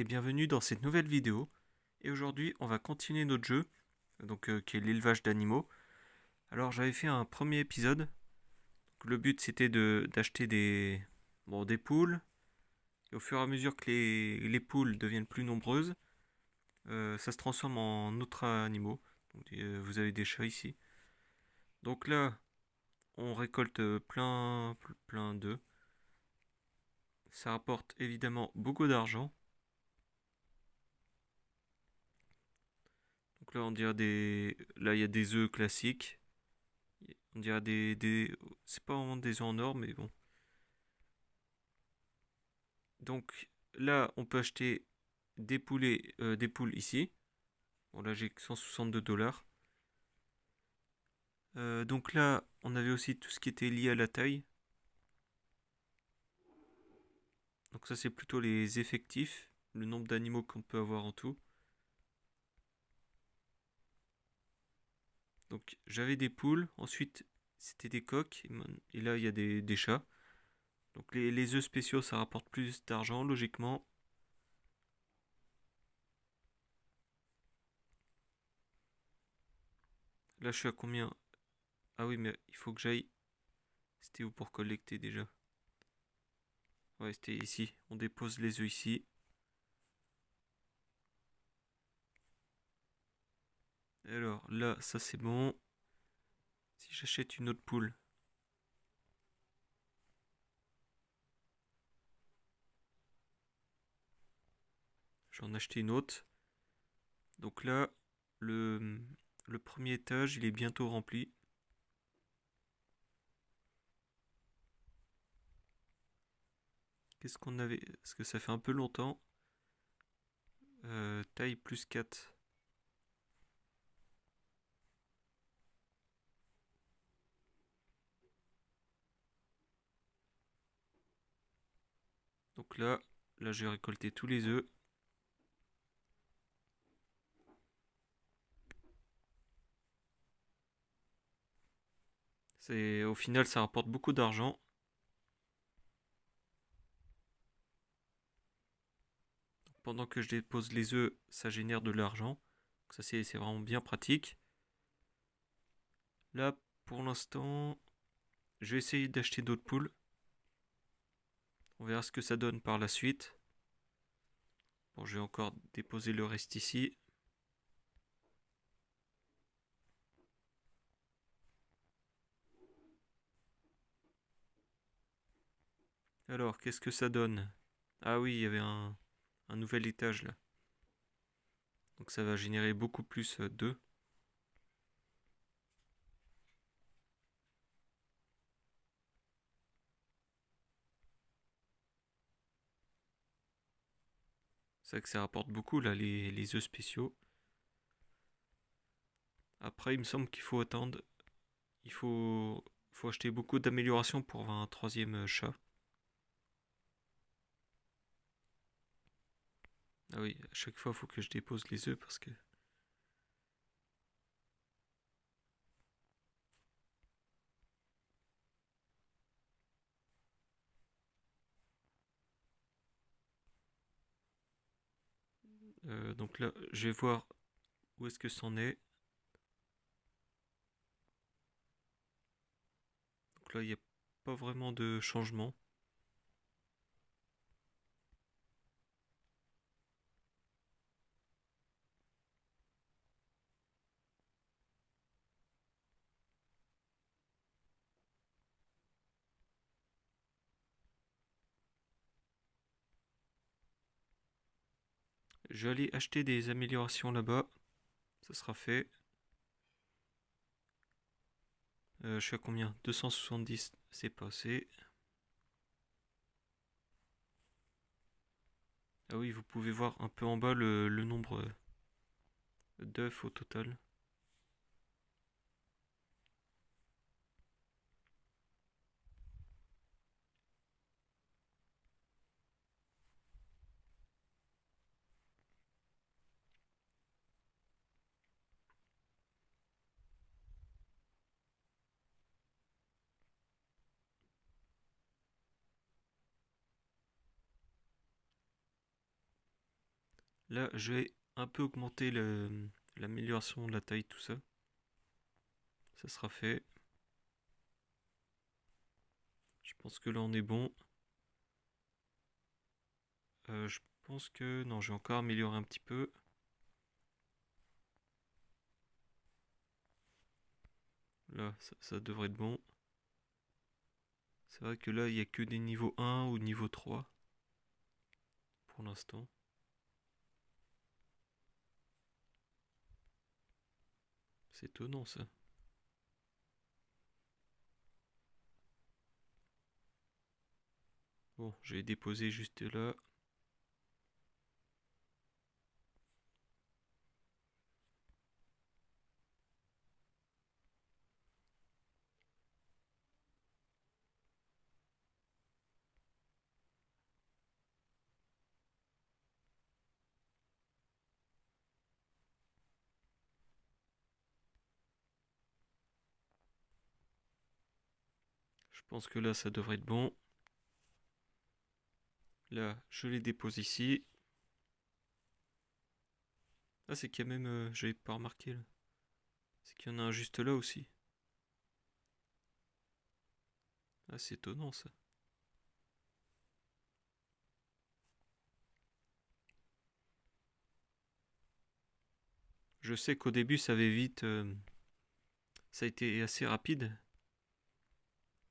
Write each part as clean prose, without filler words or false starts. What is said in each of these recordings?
et bienvenue dans cette nouvelle vidéo. Et aujourd'hui, on va continuer notre jeu, qui est l'élevage d'animaux. Alors, j'avais fait un premier épisode. Donc, le but, c'était d'acheter des poules. Et au fur et à mesure que les poules deviennent plus nombreuses, ça se transforme en autres animaux. Donc, vous avez des chats ici. Donc là, on récolte plein d'œufs. Ça rapporte évidemment beaucoup d'argent. Donc là, là, il y a des œufs classiques. On dirait c'est pas vraiment des œufs en or, mais bon. Donc là, on peut acheter des poules ici. Bon, là, j'ai 162 $. Donc là, on avait aussi tout ce qui était lié à la taille. Donc ça, c'est plutôt les effectifs, le nombre d'animaux qu'on peut avoir en tout. Donc j'avais des poules, ensuite c'était des coqs, et là il y a des chats. Donc les œufs spéciaux, ça rapporte plus d'argent, logiquement. Là, je suis à combien? Ah oui, mais il faut que j'aille. C'était où pour collecter déjà? Ouais, c'était ici. On dépose les œufs ici. Alors là, ça c'est bon. Si j'achète une autre poule, je vais en acheter une autre. Donc là, le, le premier étage, il est bientôt rempli. Qu'est-ce qu'on avait? Parce que ça fait un peu longtemps. Taille plus 4. Donc là j'ai récolté tous les œufs. Au final, ça rapporte beaucoup d'argent. Pendant que je dépose les œufs, ça génère de l'argent. Donc ça c'est vraiment bien pratique. Là, pour l'instant, je vais essayer d'acheter d'autres poules. On verra ce que ça donne par la suite. Bon, je vais encore déposer le reste ici. Alors, qu'est-ce que ça donne? Ah oui, il y avait un nouvel étage là. Donc ça va générer beaucoup plus d'œufs. C'est vrai que ça rapporte beaucoup là, les œufs spéciaux. Après, il me semble qu'il faut attendre. Il faut acheter beaucoup d'améliorations pour avoir un troisième chat. Ah oui, à chaque fois, il faut que je dépose les œufs parce que. Donc là, je vais voir où est-ce que c'en est. Donc là, il n'y a pas vraiment de changement. Je vais aller acheter des améliorations là-bas. Ça sera fait. Je suis à combien? 270, c'est passé. Ah oui, vous pouvez voir un peu en bas le nombre d'œufs au total. Là, je vais un peu augmenter l'amélioration de la taille, tout ça. Ça sera fait. Je pense que là, on est bon. Je pense que... Non, j'ai encore amélioré un petit peu. Là, ça devrait être bon. C'est vrai que là, il n'y a que des niveaux 1 ou niveau 3. Pour l'instant. C'est étonnant, ça. Bon, je vais déposer juste là. Je pense que là, ça devrait être bon. Là, je les dépose ici. Ah, c'est qu'il y a même... j'avais pas remarqué, là. C'est qu'il y en a un juste là aussi. Ah, c'est étonnant, ça. Je sais qu'au début, ça avait vite... ça a été assez rapide.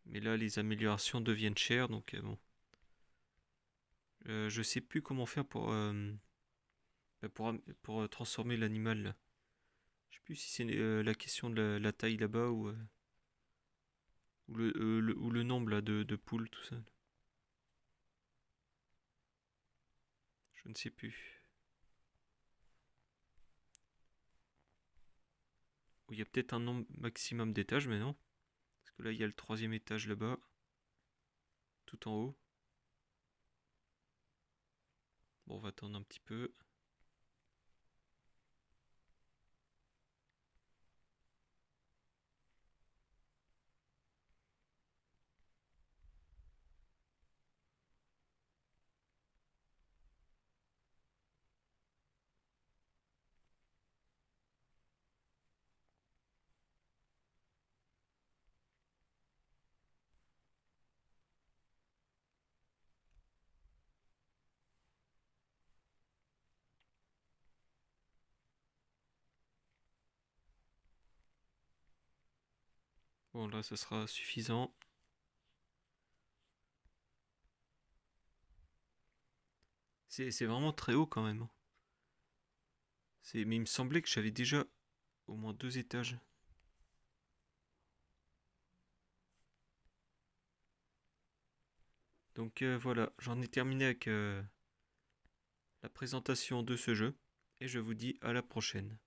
Mais là, les améliorations deviennent chères, donc bon. Je sais plus comment faire bah, pour transformer l'animal, là. Je sais plus si c'est la question de la taille là-bas ou le nombre là, de poules, tout ça. Je ne sais plus. Ou il y a peut-être un nombre maximum d'étages, mais non. Parce que là, il y a le troisième étage là-bas. Tout en haut. Bon, on va attendre un petit peu. Bon, là, ça sera suffisant. C'est vraiment très haut quand même. Mais il me semblait que j'avais déjà au moins 2 étages. Donc voilà, j'en ai terminé avec la présentation de ce jeu. Et je vous dis à la prochaine.